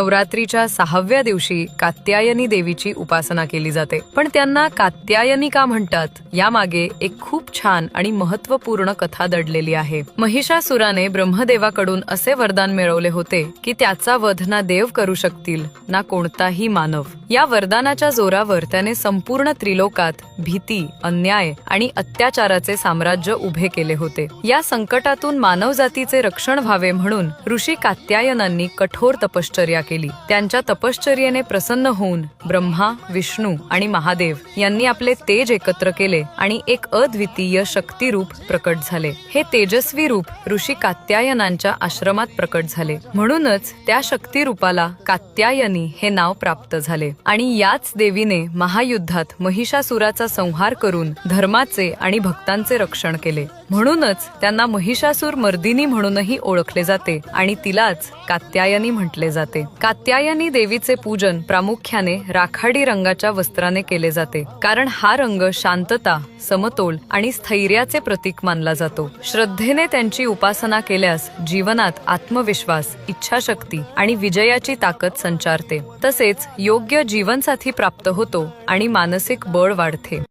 नवरात्रीच्या 6व्या दिवशी कात्यायनी देवीची उपासना केली जाते. पण त्यांना कात्यायनी का म्हणतात यामागे एक खूप छान आणि महत्त्वपूर्ण कथा दडलेली आहे. महिषासुराने ब्रह्मदेवाकडून असे वरदान मिळवले होते की त्याचा वध ना देव करू शकतील ना कोणताही मानव. या वरदानाच्या जोरावर त्याने संपूर्ण त्रिलोकात भीती, अन्याय आणि अत्याचाराचे साम्राज्य उभे केले होते. या संकटातून मानवजातीचे रक्षण व्हावे म्हणून ऋषी कात्यायनांनी कठोर तपश्चर्या केली. त्यांच्या तपश्चर्येने प्रसन्न होऊन ब्रह्मा, विष्णू आणि महादेव यांनी आपले तेज एकत्र केले आणि एक अद्वितीय शक्ती रूप प्रकट झाले. हे तेजस्वी रूप ऋषी कात्यायनांच्या आश्रमात प्रकट झाले. म्हणूनच त्या शक्ती रूपाला कात्यायनी हे नाव प्राप्त झाले. आणि याच देवीने महायुद्धात महिषासुराचा संहार करून धर्माचे आणि भक्तांचे रक्षण केले. म्हणूनच त्यांना महिषासुर मर्दिनी म्हणूनही ओळखले जाते आणि तिलाच कात्यायनी म्हटले जाते. कात्यायनी देवीचे पूजन प्रामुख्याने राखाडी रंगाच्या वस्त्राने केले जाते, कारण हा रंग शांतता, समतोल आणि स्थैर्याचे प्रतीक मानला जातो. श्रद्धेने त्यांची उपासना केल्यास जीवनात आत्मविश्वास, इच्छाशक्ती आणि विजयाची ताकद संचारते. तसेच योग्य जीवनसाथी प्राप्त होतो आणि मानसिक बळ वाढते.